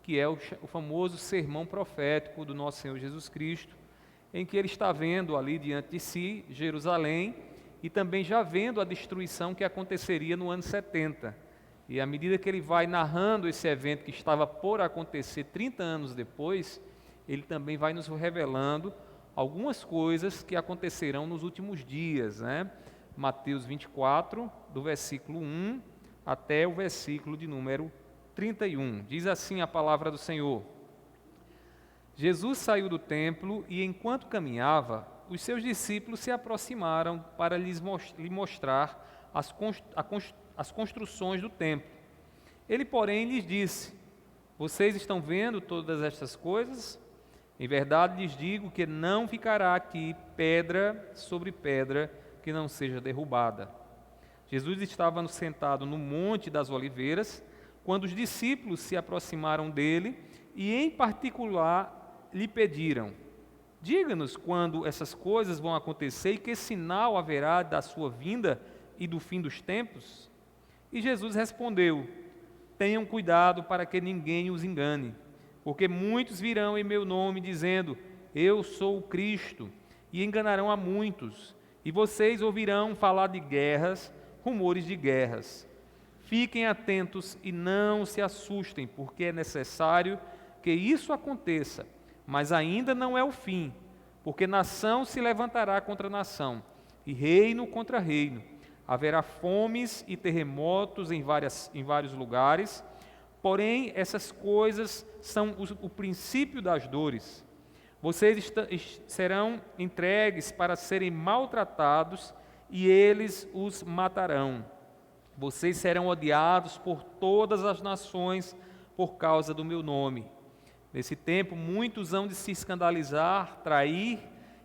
que é o famoso sermão profético do nosso Senhor Jesus Cristo, em que ele está vendo ali diante de si Jerusalém e também já vendo a destruição que aconteceria no ano 70. E à medida que ele vai narrando esse evento que estava por acontecer 30 anos depois, ele também vai nos revelando algumas coisas que acontecerão nos últimos dias, né? Mateus 24, do versículo 1 até o versículo de número 31. Diz assim a palavra do Senhor: Jesus saiu do templo e, enquanto caminhava, os seus discípulos se aproximaram para lhe mostrar as construções do templo. Ele, porém, lhes disse: Vocês estão vendo todas estas coisas? Em verdade lhes digo que não ficará aqui pedra sobre pedra que não seja derrubada. Jesus estava sentado no Monte das Oliveiras, quando os discípulos se aproximaram dele e, em particular, lhe pediram: Diga-nos quando essas coisas vão acontecer e que sinal haverá da sua vinda e do fim dos tempos? E Jesus respondeu: Tenham cuidado para que ninguém os engane, porque muitos virão em meu nome dizendo: Eu sou o Cristo, e enganarão a muitos. E vocês ouvirão falar de guerras, rumores de guerras. Fiquem atentos e não se assustem, porque é necessário que isso aconteça, mas ainda não é o fim, porque nação se levantará contra nação, e reino contra reino. Haverá fomes e terremotos em vários lugares, porém essas coisas são o princípio das dores. Vocês serão entregues para serem maltratados e eles os matarão. Vocês serão odiados por todas as nações por causa do meu nome. Nesse tempo, muitos hão de se escandalizar, trair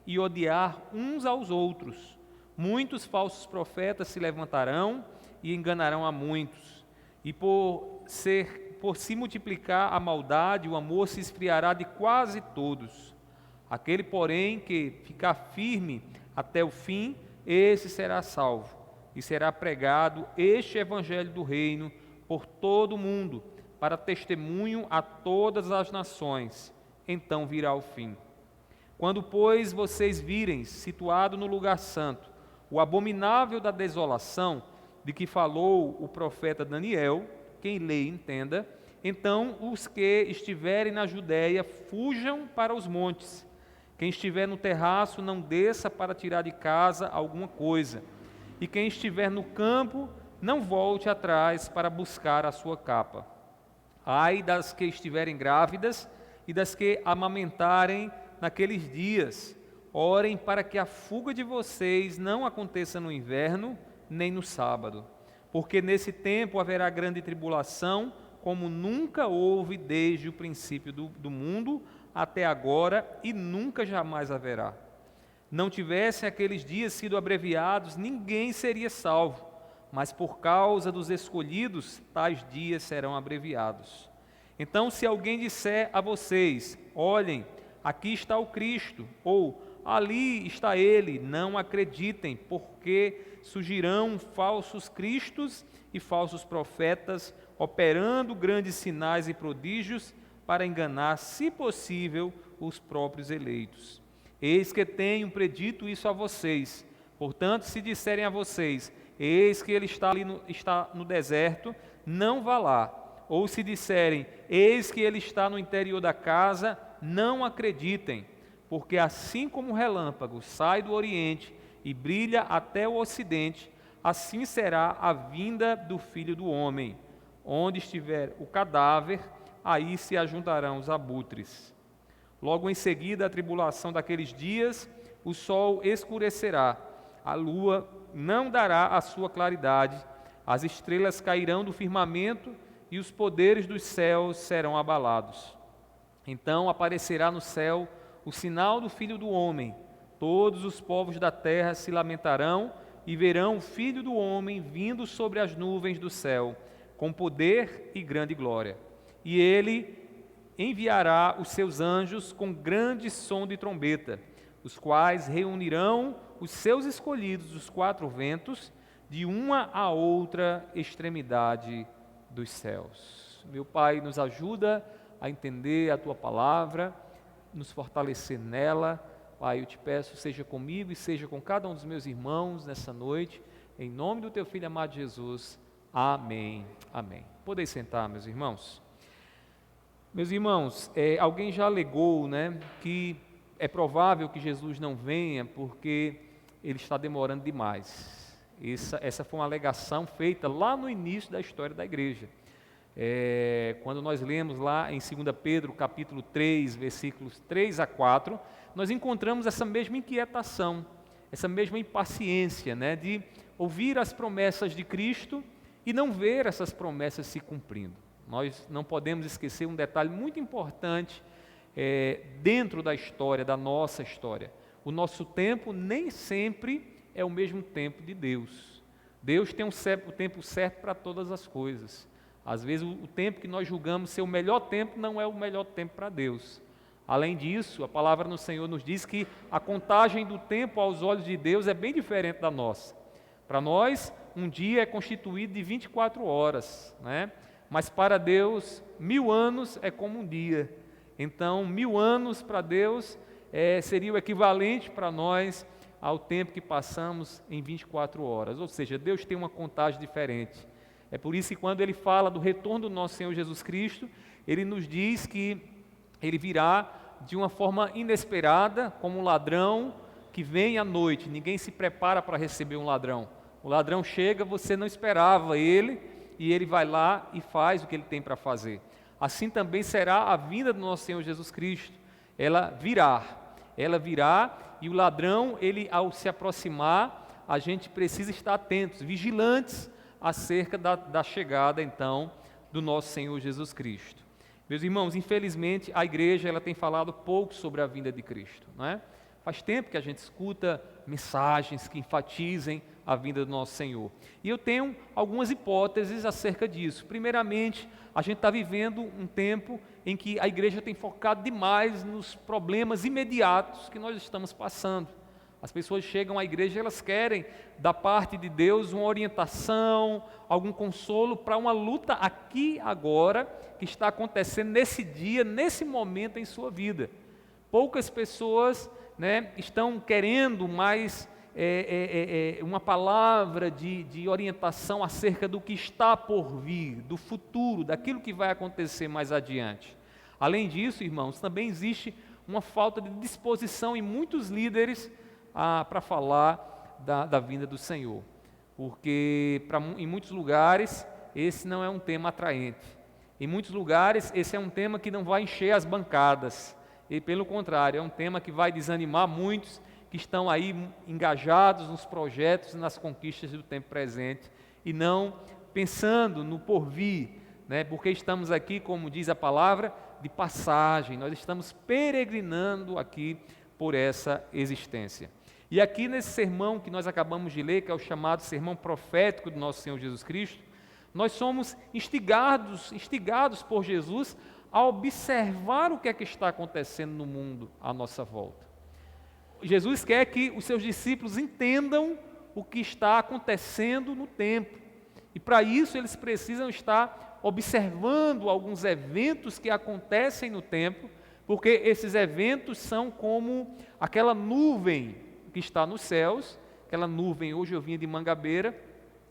e odiar uns aos outros. Muitos falsos profetas se levantarão e enganarão a muitos. E por se multiplicar a maldade, o amor se esfriará de quase todos. Aquele, porém, que ficar firme até o fim, esse será salvo. E será pregado este evangelho do reino por todo o mundo, para testemunho a todas as nações. Então virá o fim. Quando, pois, vocês virem, situado no lugar santo, o abominável da desolação, de que falou o profeta Daniel, quem lê entenda, então os que estiverem na Judéia fujam para os montes. Quem estiver no terraço não desça para tirar de casa alguma coisa. E quem estiver no campo não volte atrás para buscar a sua capa. Ai das que estiverem grávidas e das que amamentarem naqueles dias. Orem para que a fuga de vocês não aconteça no inverno, nem no sábado. Porque nesse tempo haverá grande tribulação, como nunca houve desde o princípio do mundo até agora, e nunca jamais haverá. Não tivessem aqueles dias sido abreviados, ninguém seria salvo, mas por causa dos escolhidos, tais dias serão abreviados. Então, se alguém disser a vocês: Olhem, aqui está o Cristo, ou ali está ele, não acreditem, porque surgirão falsos cristos e falsos profetas, operando grandes sinais e prodígios para enganar, se possível, os próprios eleitos. Eis que tenho predito isso a vocês. Portanto, se disserem a vocês: Eis que ele está no deserto, não vá lá. Ou se disserem: Eis que ele está no interior da casa, não acreditem. Porque assim como o relâmpago sai do oriente e brilha até o ocidente, assim será a vinda do Filho do Homem. Onde estiver o cadáver, aí se ajuntarão os abutres. Logo em seguida, a tribulação daqueles dias, o sol escurecerá, a lua não dará a sua claridade, as estrelas cairão do firmamento e os poderes dos céus serão abalados. Então aparecerá no céu o sinal do Filho do Homem. Todos os povos da terra se lamentarão e verão o Filho do Homem vindo sobre as nuvens do céu, com poder e grande glória. E ele enviará os seus anjos com grande som de trombeta, os quais reunirão os seus escolhidos dos quatro ventos, de uma a outra extremidade dos céus. Meu Pai, nos ajuda a entender a Tua palavra, nos fortalecer nela. Pai, eu te peço, seja comigo e seja com cada um dos meus irmãos nessa noite, em nome do Teu Filho amado Jesus. Amém. Amém. Podeis sentar, meus irmãos. Meus irmãos, alguém já alegou, né, que é provável que Jesus não venha porque ele está demorando demais. Essa foi uma alegação feita lá no início da história da igreja. Quando nós lemos lá em 2 Pedro capítulo 3, versículos 3 a 4, nós encontramos essa mesma inquietação, essa mesma impaciência, né, de ouvir as promessas de Cristo e não ver essas promessas se cumprindo. Nós não podemos esquecer um detalhe muito importante dentro da história, da nossa história. O nosso tempo nem sempre é o mesmo tempo de Deus. Deus tem o tempo certo para todas as coisas. Às vezes o tempo que nós julgamos ser o melhor tempo não é o melhor tempo para Deus. Além disso, a palavra do Senhor nos diz que a contagem do tempo aos olhos de Deus é bem diferente da nossa. Para nós, um dia é constituído de 24 horas, né? Mas para Deus, 1000 anos é como um dia. Então, 1000 anos para Deus seria o equivalente para nós ao tempo que passamos em 24 horas. Ou seja, Deus tem uma contagem diferente. É por isso que quando Ele fala do retorno do nosso Senhor Jesus Cristo, Ele nos diz que Ele virá de uma forma inesperada, como um ladrão que vem à noite. Ninguém se prepara para receber um ladrão. O ladrão chega, você não esperava ele, e ele vai lá e faz o que ele tem para fazer. Assim também será a vinda do nosso Senhor Jesus Cristo. Ela virá, e o ladrão, ele ao se aproximar, a gente precisa estar atentos, vigilantes acerca da chegada então do nosso Senhor Jesus Cristo. Meus irmãos, infelizmente a igreja ela tem falado pouco sobre a vinda de Cristo, não é? Faz tempo que a gente escuta mensagens que enfatizem a vinda do nosso Senhor. E eu tenho algumas hipóteses acerca disso. Primeiramente, a gente está vivendo um tempo em que a igreja tem focado demais nos problemas imediatos que nós estamos passando. As pessoas chegam à igreja e elas querem, da parte de Deus, uma orientação, algum consolo para uma luta aqui agora, que está acontecendo nesse dia, nesse momento em sua vida. Poucas pessoas, né, estão querendo mais uma palavra de orientação acerca do que está por vir, do futuro, daquilo que vai acontecer mais adiante. Além disso, irmãos, também existe uma falta de disposição em muitos líderes para falar da vinda do Senhor, porque em muitos lugares esse não é um tema atraente, em muitos lugares esse é um tema que não vai encher as bancadas, e pelo contrário, é um tema que vai desanimar muitos que estão aí engajados nos projetos e nas conquistas do tempo presente, e não pensando no porvir, né? Porque estamos aqui, como diz a palavra, de passagem, nós estamos peregrinando aqui por essa existência. E aqui nesse sermão que nós acabamos de ler, que é o chamado sermão profético do nosso Senhor Jesus Cristo, nós somos instigados por Jesus a observar o que é que está acontecendo no mundo à nossa volta. Jesus quer que os seus discípulos entendam o que está acontecendo no tempo. E para isso eles precisam estar observando alguns eventos que acontecem no tempo, porque esses eventos são como aquela nuvem que está nos céus. Aquela nuvem, hoje eu vinha de Mangabeira,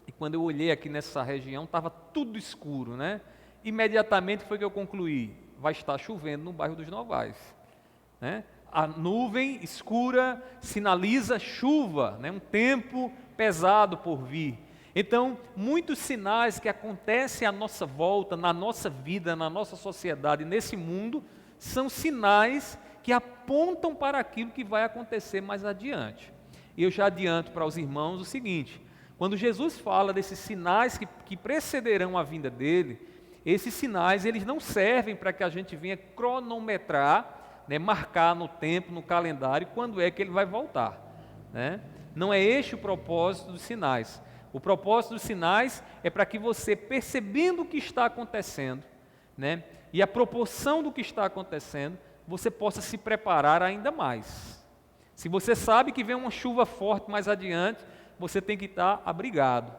e quando eu olhei aqui nessa região, estava tudo escuro, né? Imediatamente foi que eu concluí, vai estar chovendo no bairro dos Novais, né? A nuvem escura sinaliza chuva, né? Um tempo pesado por vir. Então, muitos sinais que acontecem à nossa volta, na nossa vida, na nossa sociedade, nesse mundo, são sinais que apontam para aquilo que vai acontecer mais adiante. E eu já adianto para os irmãos o seguinte: quando Jesus fala desses sinais que precederão a vinda dele, esses sinais eles não servem para que a gente venha cronometrar, né, marcar no tempo, no calendário, quando é que ele vai voltar, né? Não é este o propósito dos sinais. O propósito dos sinais é para que você, percebendo o que está acontecendo, né, e a proporção do que está acontecendo, você possa se preparar ainda mais. Se você sabe que vem uma chuva forte mais adiante, você tem que estar abrigado,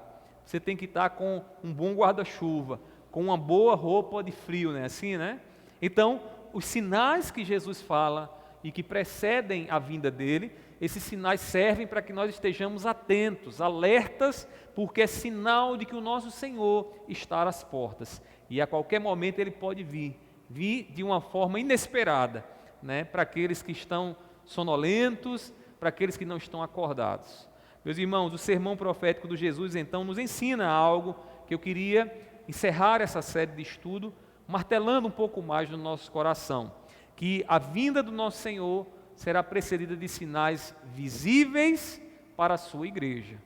você tem que estar com um bom guarda-chuva, com uma boa roupa de frio, né? Assim, né? Então, os sinais que Jesus fala e que precedem a vinda dele, esses sinais servem para que nós estejamos atentos, alertas, porque é sinal de que o nosso Senhor está às portas. E a qualquer momento ele pode vir de uma forma inesperada, né, para aqueles que estão sonolentos, para aqueles que não estão acordados. Meus irmãos, o sermão profético de Jesus, então, nos ensina algo que eu queria encerrar essa série de estudo, martelando um pouco mais no nosso coração, que a vinda do nosso Senhor será precedida de sinais visíveis para a sua igreja.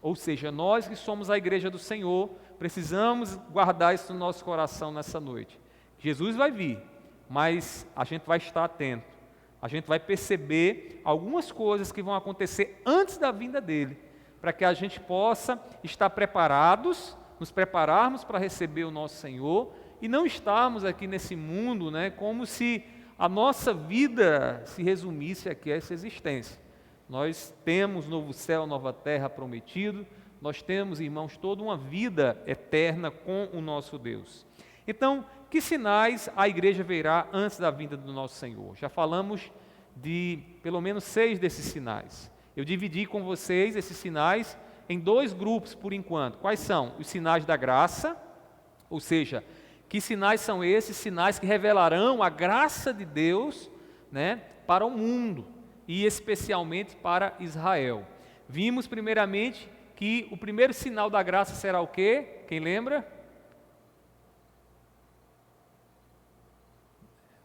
Ou seja, nós que somos a igreja do Senhor, precisamos guardar isso no nosso coração nessa noite. Jesus vai vir, mas a gente vai estar atento. A gente vai perceber algumas coisas que vão acontecer antes da vinda dele, para que a gente possa estar preparados, nos prepararmos para receber o nosso Senhor e não estarmos aqui nesse mundo, né, como se a nossa vida se resumisse aqui a essa existência. Nós temos novo céu, nova terra prometido, nós temos, irmãos, toda uma vida eterna com o nosso Deus. Então, que sinais a igreja verá antes da vinda do nosso Senhor? Já falamos de pelo menos 6 desses sinais. Eu dividi com vocês esses sinais em 2 grupos por enquanto. Quais são? Os sinais da graça, ou seja, que sinais são esses? Sinais que revelarão a graça de Deus, né, para o mundo e especialmente para Israel. Vimos primeiramente que o primeiro sinal da graça será o quê? Quem lembra?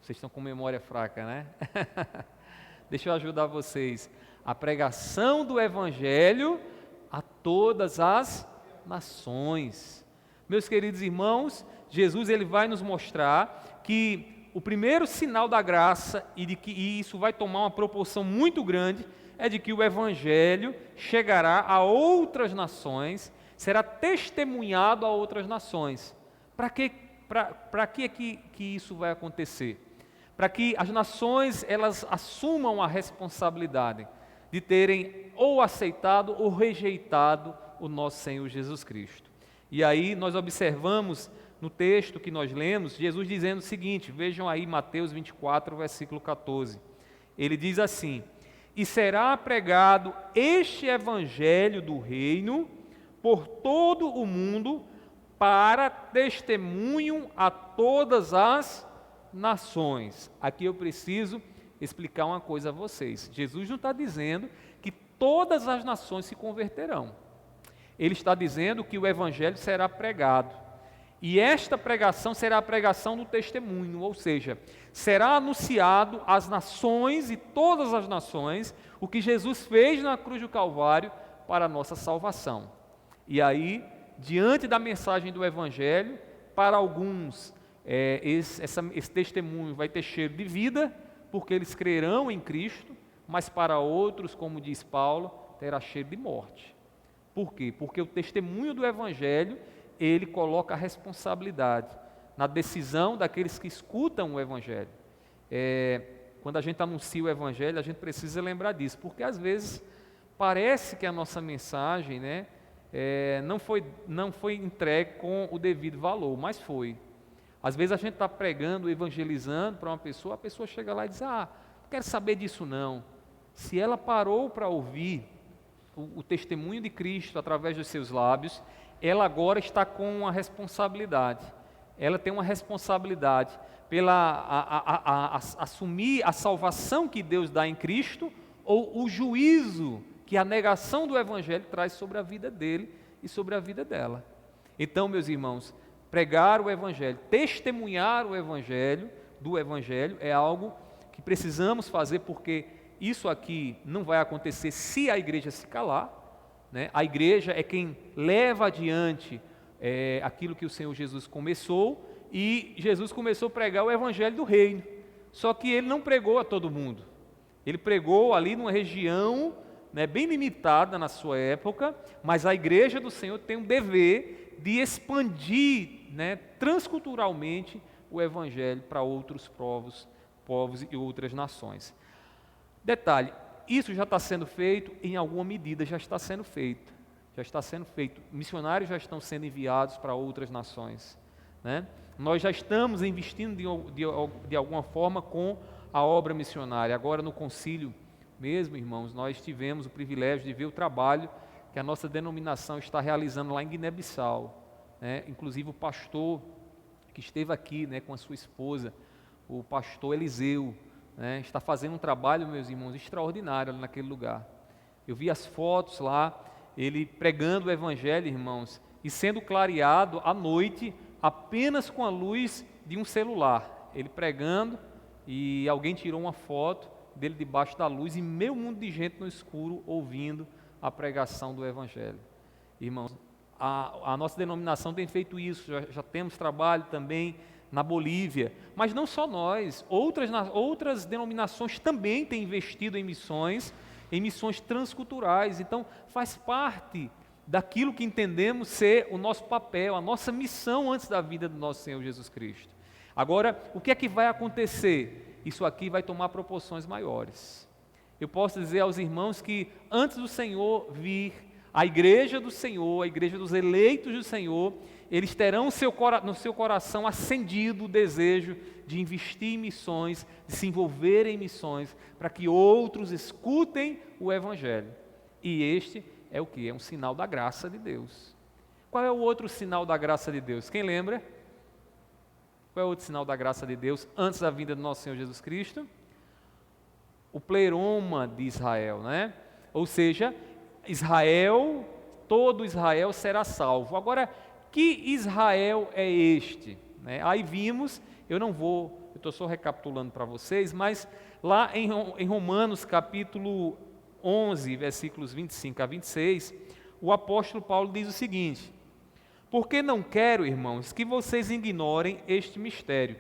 Vocês estão com memória fraca, né? Deixa eu ajudar vocês. A pregação do Evangelho a todas as nações. Meus queridos irmãos, Jesus ele vai nos mostrar que o primeiro sinal da graça e isso vai tomar uma proporção muito grande é de que o Evangelho chegará a outras nações, será testemunhado a outras nações. Para que isso vai acontecer? Para que as nações elas assumam a responsabilidade de terem ou aceitado ou rejeitado o nosso Senhor Jesus Cristo. E aí nós observamos no texto que nós lemos, Jesus dizendo o seguinte, vejam aí Mateus 24, versículo 14. Ele diz assim: e será pregado este evangelho do reino por todo o mundo para testemunho a todas as nações. Aqui eu preciso explicar uma coisa a vocês. Jesus não está dizendo que todas as nações se converterão. Ele está dizendo que o evangelho será pregado. E esta pregação será a pregação do testemunho, ou seja, será anunciado às nações e todas as nações o que Jesus fez na cruz do Calvário para a nossa salvação. E aí, diante da mensagem do evangelho, para alguns esse testemunho vai ter cheiro de vida, porque eles crerão em Cristo, mas para outros, como diz Paulo, terá cheiro de morte. Por quê? Porque o testemunho do Evangelho, ele coloca a responsabilidade na decisão daqueles que escutam o Evangelho. Quando a gente anuncia o Evangelho, a gente precisa lembrar disso, porque às vezes parece que a nossa mensagem, né, não foi entregue com o devido valor, mas foi. Às vezes a gente está pregando, evangelizando para uma pessoa, a pessoa chega lá e diz, não quero saber disso não. Se ela parou para ouvir o testemunho de Cristo através dos seus lábios, ela agora está com uma responsabilidade. Ela tem uma responsabilidade pela assumir a salvação que Deus dá em Cristo ou o juízo que a negação do Evangelho traz sobre a vida dele e sobre a vida dela. Então, meus irmãos, pregar o Evangelho, testemunhar o Evangelho, do Evangelho, é algo que precisamos fazer, porque isso aqui não vai acontecer se a igreja se calar, né? A igreja é quem leva adiante aquilo que o Senhor Jesus começou, e Jesus começou a pregar o Evangelho do reino, só que ele não pregou a todo mundo, ele pregou ali numa região, né, bem limitada na sua época, mas a igreja do Senhor tem um dever de expandir, né, transculturalmente o Evangelho para outros povos e outras nações. Detalhe, isso já está sendo feito, em alguma medida já está sendo feito. Missionários já estão sendo enviados para outras nações. né? Nós já estamos investindo de alguma forma com a obra missionária. Agora no concílio mesmo, irmãos, nós tivemos o privilégio de ver o trabalho que a nossa denominação está realizando lá em Guiné-Bissau, né? Inclusive o pastor que esteve aqui, né, com a sua esposa, o pastor Eliseu, né, está fazendo um trabalho, meus irmãos, extraordinário ali naquele lugar. Eu vi as fotos lá, ele pregando o evangelho, irmãos, e sendo clareado à noite apenas com a luz de um celular. Ele pregando e alguém tirou uma foto dele debaixo da luz e meio mundo de gente no escuro ouvindo a pregação do evangelho. Irmãos, a nossa denominação tem feito isso, já temos trabalho também na Bolívia, mas não só nós, outras denominações também têm investido em missões transculturais. Então faz parte daquilo que entendemos ser o nosso papel, a nossa missão antes da vida do nosso Senhor Jesus Cristo. Agora, o que é que vai acontecer? Isso aqui vai tomar proporções maiores. Eu posso dizer aos irmãos que antes do Senhor vir, a igreja do Senhor, a igreja dos eleitos do Senhor, eles terão no seu coração acendido o desejo de investir em missões, de se envolver em missões, para que outros escutem o Evangelho. E este é o que? É um sinal da graça de Deus. Qual é o outro sinal da graça de Deus? Quem lembra? Qual é o outro sinal da graça de Deus antes da vinda do nosso Senhor Jesus Cristo? O pleroma de Israel, né? Ou seja, Israel, todo Israel será salvo. Agora, que Israel é este? Né? Aí vimos, eu estou só recapitulando para vocês, mas lá em Romanos capítulo 11, versículos 25 a 26, o apóstolo Paulo diz o seguinte: porque não quero, irmãos, que vocês ignorem este mistério,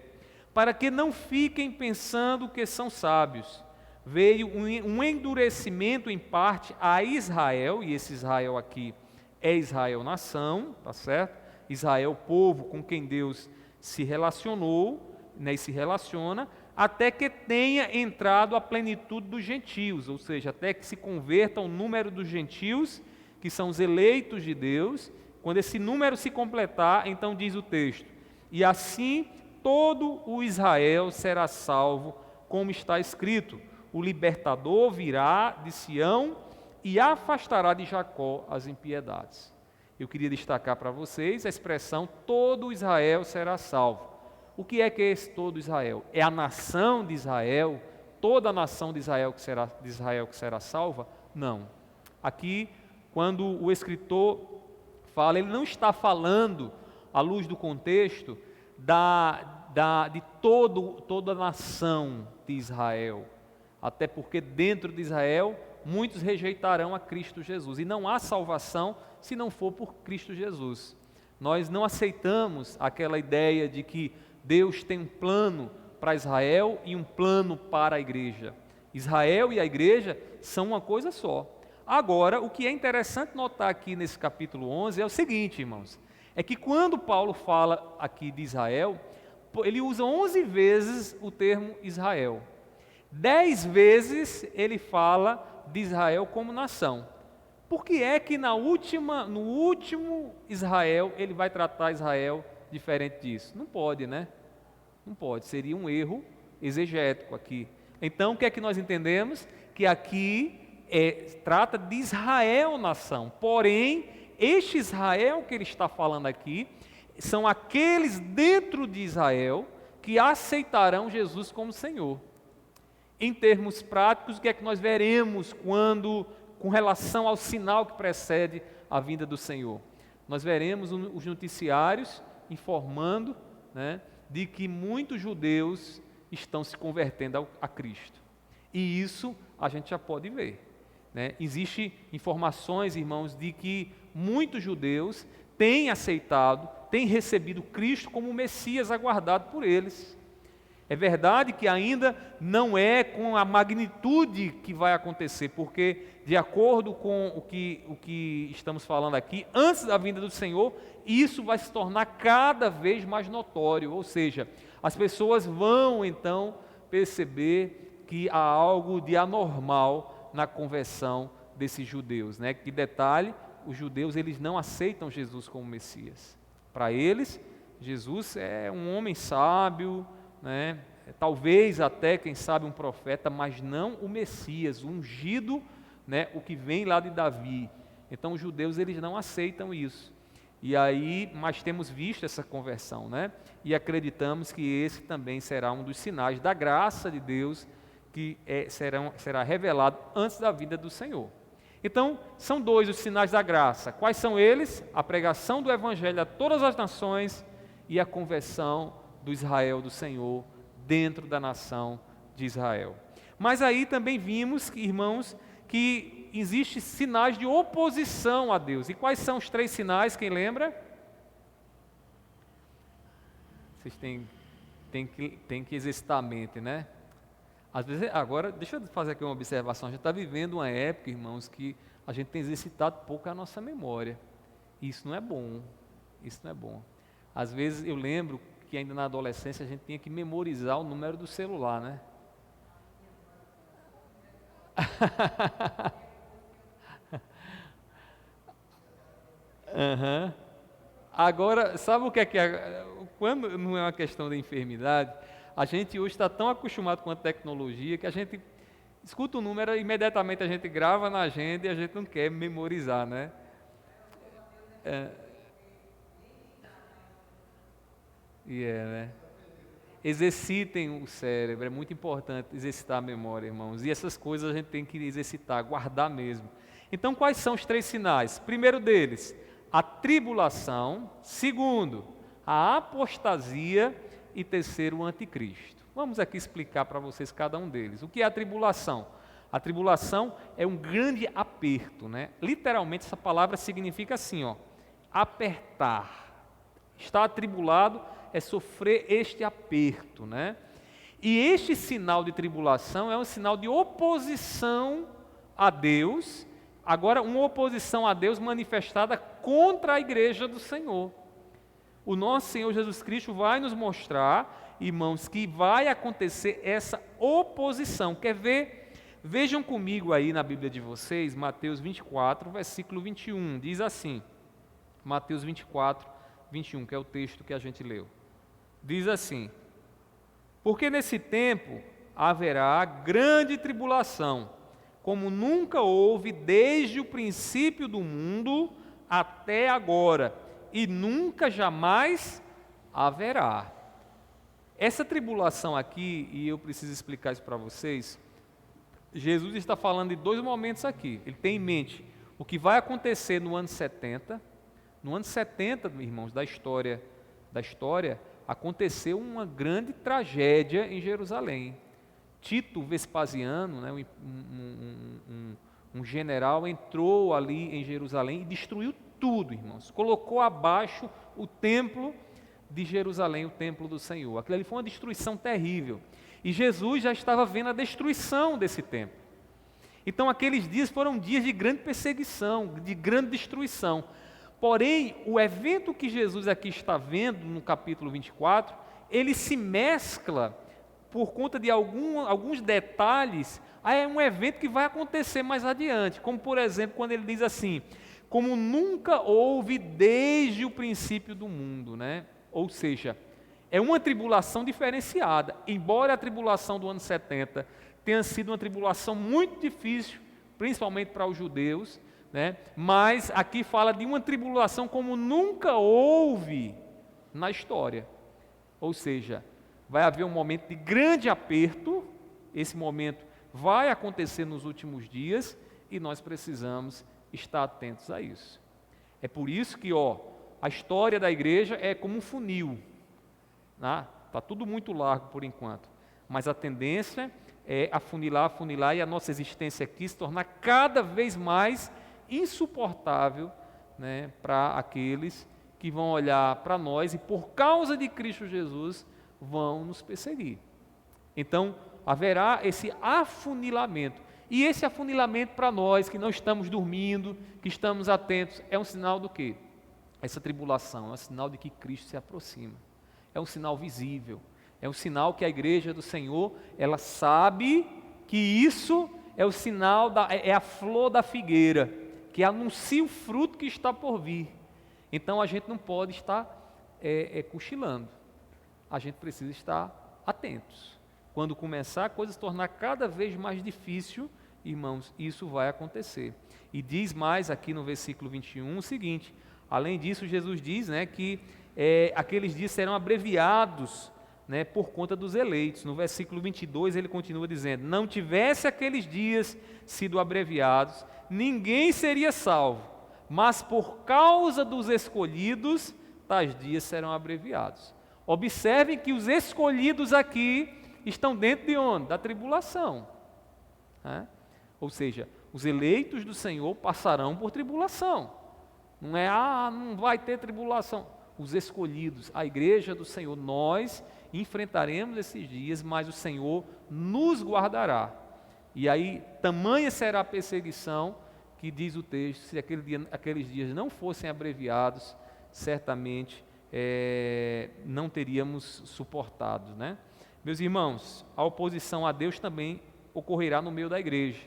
para que não fiquem pensando que são sábios. Veio um endurecimento em parte a Israel, e esse Israel aqui é Israel nação, tá certo? Israel povo com quem Deus se relacionou, né, e se relaciona, até que tenha entrado a plenitude dos gentios, ou seja, até que se converta o número dos gentios, que são os eleitos de Deus. Quando esse número se completar, então diz o texto: e assim todo o Israel será salvo, como está escrito: o libertador virá de Sião e afastará de Jacó as impiedades. Eu queria destacar para vocês a expressão todo Israel será salvo. O que é esse todo Israel? É a nação de Israel, toda a nação de Israel que será salva? Não. Aqui, quando o escritor fala, ele não está falando, à luz do contexto, de toda a nação de Israel. Até porque dentro de Israel muitos rejeitarão a Cristo Jesus, e não há salvação se não for por Cristo Jesus. Nós não aceitamos aquela ideia de que Deus tem um plano para Israel e um plano para a igreja. Israel e a igreja são uma coisa só. Agora, o que é interessante notar aqui nesse capítulo 11 é o seguinte, irmãos, é que quando Paulo fala aqui de Israel, ele usa 11 vezes o termo Israel. 10 vezes ele fala de Israel como nação. Por que é que no último Israel, ele vai tratar Israel diferente disso? Não pode, né? Não pode, seria um erro exegético aqui. Então, o que é que nós entendemos? Que aqui trata de Israel nação. Porém, este Israel que ele está falando aqui, são aqueles dentro de Israel que aceitarão Jesus como Senhor. Em termos práticos, o que é que nós veremos com relação ao sinal que precede a vinda do Senhor? Nós veremos os noticiários informando, né, de que muitos judeus estão se convertendo a Cristo. E isso a gente já pode ver, né? Existem informações, irmãos, de que muitos judeus têm aceitado, têm recebido Cristo como o Messias aguardado por eles. É verdade que ainda não é com a magnitude que vai acontecer, porque, de acordo com o que estamos falando aqui, antes da vinda do Senhor, isso vai se tornar cada vez mais notório, ou seja, as pessoas vão então perceber que há algo de anormal na conversão desses judeus, né? Que detalhe, os judeus eles não aceitam Jesus como Messias. Para eles, Jesus é um homem sábio, né? Talvez até, quem sabe, um profeta, mas não o Messias, o ungido, né? O que vem lá de Davi. Então os judeus eles não aceitam isso. E aí, mas temos visto essa conversão, né? E acreditamos que esse também será um dos sinais da graça de Deus que será revelado antes da vinda do Senhor. Então, são dois os sinais da graça. Quais são eles? A pregação do Evangelho a todas as nações e a conversão do Israel do Senhor dentro da nação de Israel. Mas aí também vimos, irmãos, que existem sinais de oposição a Deus. E quais são os 3 sinais, quem lembra? Vocês têm que exercitar a mente, né? Às vezes, agora, deixa eu fazer aqui uma observação. A gente está vivendo uma época, irmãos, que a gente tem exercitado pouco a nossa memória. Isso não é bom. Isso não é bom. Às vezes eu lembro que ainda na adolescência a gente tinha que memorizar o número do celular, né? Uhum. Agora, sabe o que é? Quando não é uma questão de enfermidade, a gente hoje está tão acostumado com a tecnologia que a gente escuta o número e imediatamente a gente grava na agenda e a gente não quer memorizar, né? Né? Exercitem o cérebro, é muito importante exercitar a memória, irmãos. E essas coisas a gente tem que exercitar, guardar mesmo. Então, quais são os 3 sinais? Primeiro deles, a tribulação. Segundo, a apostasia. E terceiro, o anticristo. Vamos aqui explicar para vocês cada um deles. O que é a tribulação? A tribulação é um grande aperto, né? Literalmente essa palavra significa assim, ó, apertar. Estar atribulado é sofrer este aperto, né? E este sinal de tribulação é um sinal de oposição a Deus, agora uma oposição a Deus manifestada contra a igreja do Senhor. O nosso Senhor Jesus Cristo vai nos mostrar, irmãos, que vai acontecer essa oposição. Quer ver? Vejam comigo aí na Bíblia de vocês, Mateus 24, versículo 21, diz assim, Mateus 24, 21, que é o texto que a gente leu. Diz assim: porque nesse tempo haverá grande tribulação, como nunca houve desde o princípio do mundo até agora, e nunca jamais haverá. Essa tribulação aqui, e eu preciso explicar isso para vocês, Jesus está falando de 2 momentos aqui. Ele tem em mente o que vai acontecer no ano 70. No ano 70, irmãos, da história, aconteceu uma grande tragédia em Jerusalém. Tito Vespasiano, né, um general, entrou ali em Jerusalém e destruiu tudo, irmãos. Colocou abaixo o templo de Jerusalém, o templo do Senhor. Aquilo ali foi uma destruição terrível. E Jesus já estava vendo a destruição desse templo. Então aqueles dias foram dias de grande perseguição, de grande destruição. Porém, o evento que Jesus aqui está vendo no capítulo 24, ele se mescla por conta de alguns detalhes, é um evento que vai acontecer mais adiante, como por exemplo, quando ele diz assim, como nunca houve desde o princípio do mundo, né? Ou seja, é uma tribulação diferenciada, embora a tribulação do ano 70 tenha sido uma tribulação muito difícil, principalmente para os judeus, né? Mas aqui fala de uma tribulação como nunca houve na história, ou seja, vai haver um momento de grande aperto, esse momento vai acontecer nos últimos dias e nós precisamos estar atentos a isso. É por isso que a história da igreja é como um funil, né? Está tudo muito largo por enquanto, mas a tendência é afunilar e a nossa existência aqui se tornar cada vez mais insuportável, né, para aqueles que vão olhar para nós e por causa de Cristo Jesus vão nos perseguir. Então haverá esse afunilamento, e esse afunilamento para nós que não estamos dormindo, que estamos atentos, é um sinal do quê? Essa tribulação é um sinal de que Cristo se aproxima, é um sinal visível, é um sinal que a igreja do Senhor, ela sabe que isso é o sinal, é a flor da figueira, que anuncia o fruto que está por vir. Então a gente não pode estar cochilando. A gente precisa estar atentos. Quando começar a coisa se tornar cada vez mais difícil, irmãos, isso vai acontecer. E diz mais aqui no versículo 21 o seguinte: além disso, Jesus diz, né, que aqueles dias serão abreviados, né, por conta dos eleitos. No versículo 22 ele continua dizendo: não tivesse aqueles dias sido abreviados, ninguém seria salvo, mas por causa dos escolhidos, tais dias serão abreviados. Observem que os escolhidos aqui estão dentro de onde? Da tribulação, né? Ou seja, os eleitos do Senhor passarão por tribulação. Não é, não vai ter tribulação. Os escolhidos, a igreja do Senhor, nós enfrentaremos esses dias, mas o Senhor nos guardará. E aí, tamanha será a perseguição, que diz o texto, se aqueles dias não fossem abreviados, certamente não teríamos suportado, né? Meus irmãos, a oposição a Deus também ocorrerá no meio da igreja.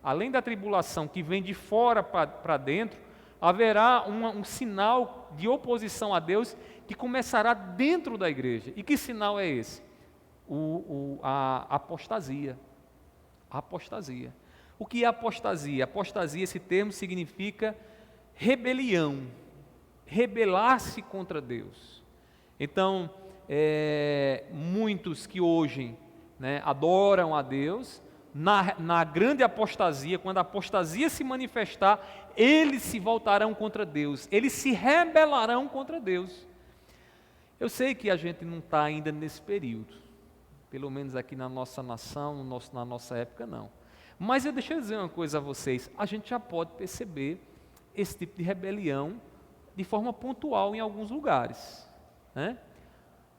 Além da tribulação que vem de fora para dentro, haverá um sinal de oposição a Deus que começará dentro da igreja. E que sinal é esse? A apostasia. A apostasia. O que é apostasia? Apostasia, esse termo significa rebelião, rebelar-se contra Deus. Então, muitos que hoje, né, adoram a Deus, na grande apostasia, quando a apostasia se manifestar, eles se voltarão contra Deus, eles se rebelarão contra Deus. Eu sei que a gente não está ainda nesse período, pelo menos aqui na nossa nação, na nossa época não. Mas deixa eu dizer uma coisa a vocês, a gente já pode perceber esse tipo de rebelião de forma pontual em alguns lugares, né?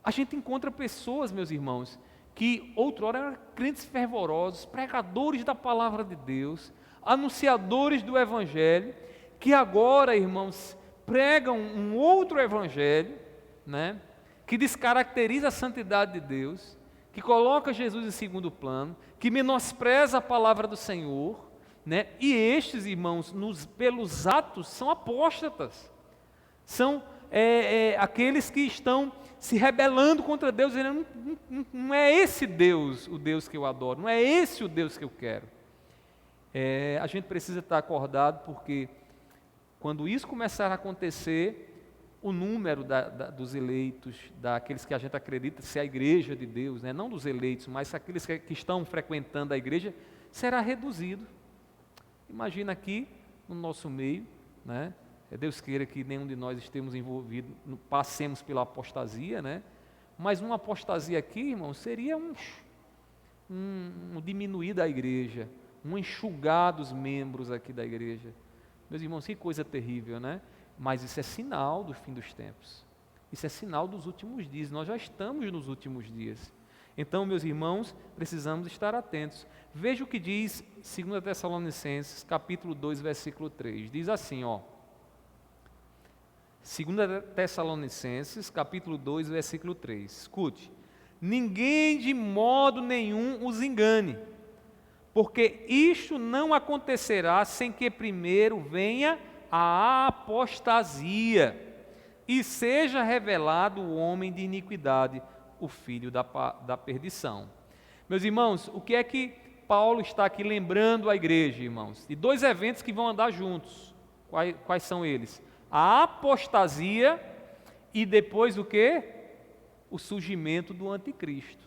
A gente encontra pessoas, meus irmãos, que outrora eram crentes fervorosos, pregadores da palavra de Deus, anunciadores do Evangelho, que agora, irmãos, pregam um outro Evangelho, né, que descaracteriza a santidade de Deus, que coloca Jesus em segundo plano, que menospreza a palavra do Senhor, né, e estes, irmãos, pelos atos, são apóstatas, são aqueles que estão se rebelando contra Deus, dizendo, não é esse Deus o Deus que eu adoro, não é esse o Deus que eu quero. A gente precisa estar acordado, porque quando isso começar a acontecer, o número dos eleitos, daqueles que a gente acredita ser a igreja de Deus, né, não dos eleitos, mas aqueles que estão frequentando a igreja, será reduzido. Imagina aqui no nosso meio, né? Deus queira que nenhum de nós estemos envolvidos, passemos pela apostasia, né? Mas uma apostasia aqui, irmão, seria um diminuir da igreja, um enxugar dos membros aqui da igreja. Meus irmãos, que coisa terrível, né? Mas isso é sinal do fim dos tempos. Isso é sinal dos últimos dias. Nós já estamos nos últimos dias. Então, meus irmãos, precisamos estar atentos. Veja o que diz 2 Tessalonicenses, capítulo 2, versículo 3. Diz assim, ó. 2 Tessalonicenses, capítulo 2, versículo 3. Escute: ninguém de modo nenhum os engane, porque isto não acontecerá sem que primeiro venha a apostasia e seja revelado o homem de iniquidade, o filho da perdição. Meus irmãos, o que é que Paulo está aqui lembrando à igreja, irmãos? De dois eventos que vão andar juntos. Quais são eles? A apostasia e depois o quê? O surgimento do anticristo,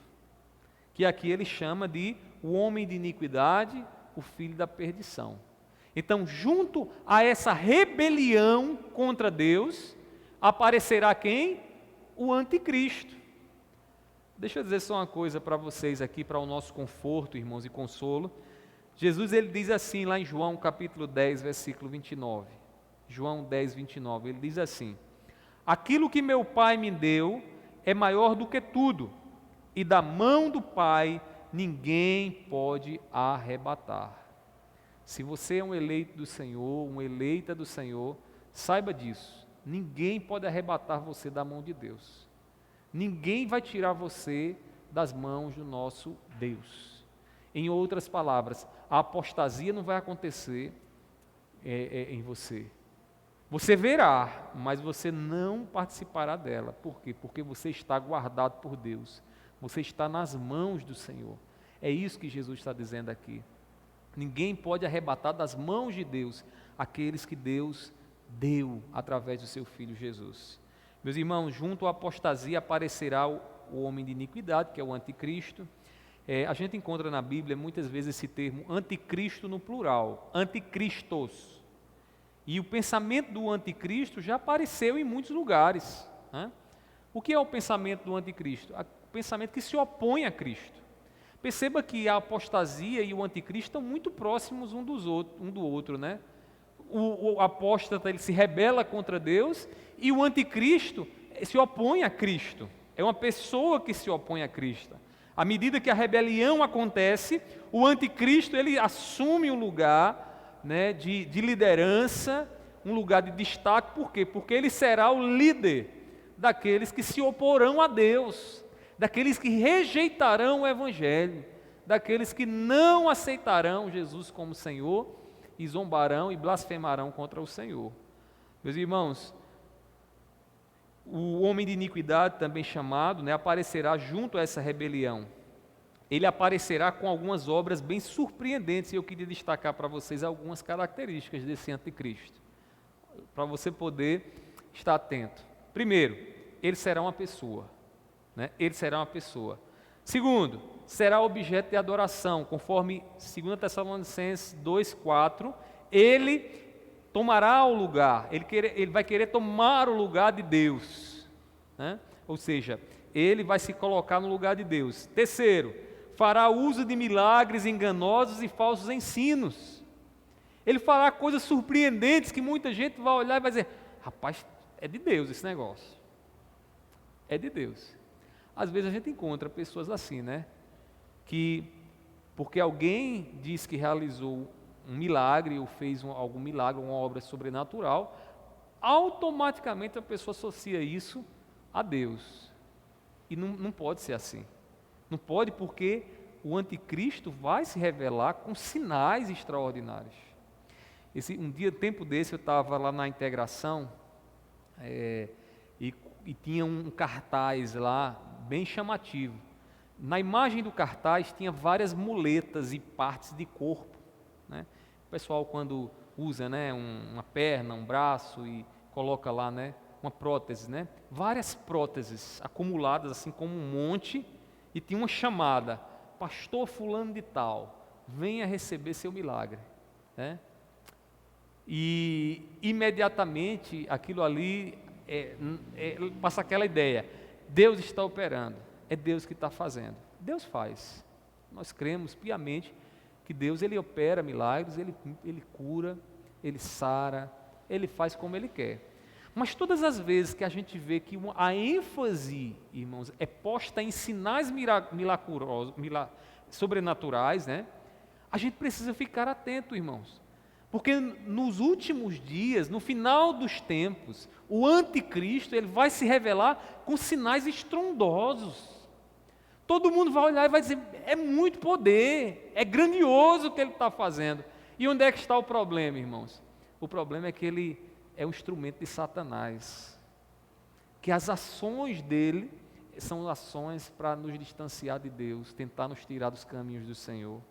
que aqui ele chama de o homem de iniquidade, o filho da perdição. Então, junto a essa rebelião contra Deus, aparecerá quem? O anticristo. Deixa eu dizer só uma coisa para vocês aqui, para o nosso conforto, irmãos, e consolo. Jesus, ele diz assim lá em João capítulo 10, versículo 29. João 10, 29, ele diz assim: aquilo que meu Pai me deu é maior do que tudo, e da mão do Pai ninguém pode arrebatar. Se você é um eleito do Senhor, uma eleita do Senhor, saiba disso, ninguém pode arrebatar você da mão de Deus. Ninguém vai tirar você das mãos do nosso Deus. Em outras palavras, a apostasia não vai acontecer em você. Você verá, mas você não participará dela. Por quê? Porque você está guardado por Deus. Você está nas mãos do Senhor. É isso que Jesus está dizendo aqui. Ninguém pode arrebatar das mãos de Deus aqueles que Deus deu através do seu Filho Jesus. Meus irmãos, junto à apostasia aparecerá o homem de iniquidade, que é o anticristo. A gente encontra na Bíblia muitas vezes esse termo anticristo no plural, anticristos. E o pensamento do anticristo já apareceu em muitos lugares, né? O que é o pensamento do anticristo? O pensamento que se opõe a Cristo. Perceba que a apostasia e o anticristo estão muito próximos um do outro, né? O apóstata, ele se rebela contra Deus, e o anticristo se opõe a Cristo. É uma pessoa que se opõe a Cristo. À medida que a rebelião acontece, o anticristo, ele assume um lugar, né, de liderança, um lugar de destaque. Por quê? Porque ele será o líder daqueles que se oporão a Deus, daqueles que rejeitarão o Evangelho, daqueles que não aceitarão Jesus como Senhor e zombarão e blasfemarão contra o Senhor. Meus irmãos, o homem de iniquidade, também chamado, né, aparecerá junto a essa rebelião. Ele aparecerá com algumas obras bem surpreendentes, e eu queria destacar para vocês algumas características desse anticristo, para você poder estar atento. Primeiro, ele será uma pessoa, né? Ele será uma pessoa. Segundo, será objeto de adoração, conforme 2 Tessalonicenses 2,4, ele tomará o lugar, ele vai querer tomar o lugar de Deus, né? Ou seja, ele vai se colocar no lugar de Deus. Terceiro, fará uso de milagres enganosos e falsos ensinos. Ele fará coisas surpreendentes que muita gente vai olhar e vai dizer: rapaz, é de Deus esse negócio. É de Deus. Às vezes a gente encontra pessoas assim, né? Que porque alguém diz que realizou um milagre ou fez algum milagre, uma obra sobrenatural, automaticamente a pessoa associa isso a Deus. E não pode ser assim. Não pode, porque o anticristo vai se revelar com sinais extraordinários. Tempo desse, eu estava lá na integração, e tinha um cartaz lá, bem chamativo. Na imagem do cartaz tinha várias muletas e partes de corpo, né? O pessoal, quando usa, né, uma perna, um braço, e coloca lá, né, uma prótese, né? Várias próteses acumuladas assim como um monte. E tinha uma chamada: pastor fulano de tal, venha receber seu milagre, né? E imediatamente aquilo ali passa aquela ideia: Deus está operando, é Deus que está fazendo. Deus faz. Nós cremos piamente que Deus, ele opera milagres, ele cura, ele sara, ele faz como ele quer. Mas todas as vezes que a gente vê que a ênfase, irmãos, é posta em sinais sobrenaturais, né? A gente precisa ficar atento, irmãos. Porque nos últimos dias, no final dos tempos, o anticristo, ele vai se revelar com sinais estrondosos. Todo mundo vai olhar e vai dizer: é muito poder, é grandioso o que ele está fazendo. E onde é que está o problema, irmãos? O problema é que ele é um instrumento de Satanás, que as ações dele são ações para nos distanciar de Deus, tentar nos tirar dos caminhos do Senhor.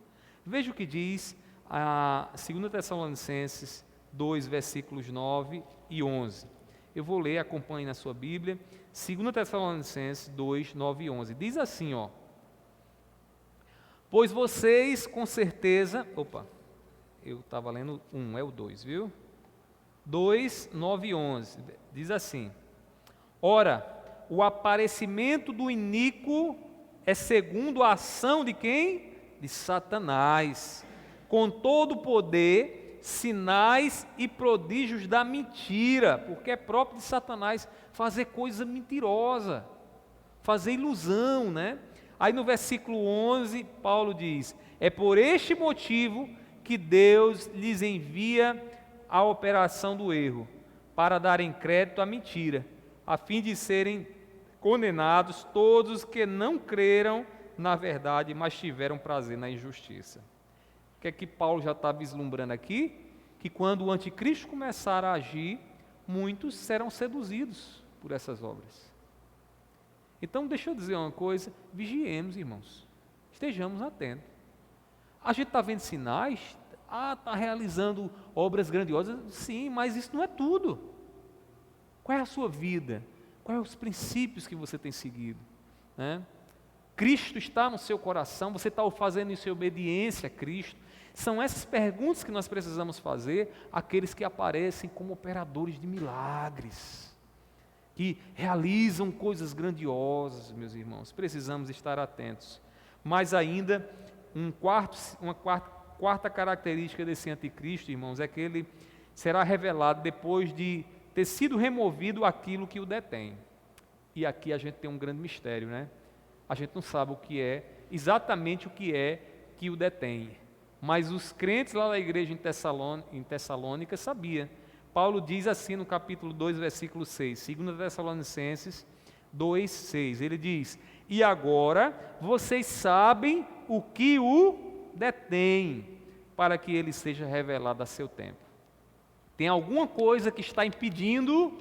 Veja o que diz a 2 Tessalonicenses 2, versículos 9 e 11. Eu vou ler, acompanhe na sua Bíblia. 2 Tessalonicenses 2, 9 e 11. Diz assim, ó: pois vocês com certeza... eu estava lendo 1, é o 2, viu? 2, 9 e 11, diz assim: ora, o aparecimento do iníquo é segundo a ação de quem? De Satanás, com todo o poder, sinais e prodígios da mentira, porque é próprio de Satanás fazer coisa mentirosa, fazer ilusão, né? Aí no versículo 11, Paulo diz: é por este motivo que Deus lhes envia a operação do erro, para darem crédito à mentira, a fim de serem condenados todos os que não creram na verdade, mas tiveram prazer na injustiça. O que é que Paulo já está vislumbrando aqui? Que quando o anticristo começar a agir, muitos serão seduzidos por essas obras. Então, deixa eu dizer uma coisa, vigiemos, irmãos, estejamos atentos. A gente está vendo sinais, está realizando obras grandiosas, sim, mas isso não é tudo. Qual é a sua vida? Quais são os princípios que você tem seguido? Né? Cristo está no seu coração, você está fazendo isso em obediência a Cristo? São essas perguntas que nós precisamos fazer àqueles que aparecem como operadores de milagres, que realizam coisas grandiosas, meus irmãos. Precisamos estar atentos. Mas ainda, uma quarta característica desse anticristo, irmãos, é que ele será revelado depois de ter sido removido aquilo que o detém. E aqui a gente tem um grande mistério, né? A gente não sabe exatamente o que é que o detém. Mas os crentes lá da igreja em Tessalônica sabiam. Paulo diz assim no capítulo 2, versículo 6, 2 Tessalonicenses 2, 6, ele diz: e agora vocês sabem o que o detém, para que ele seja revelado a seu tempo. Tem alguma coisa que está impedindo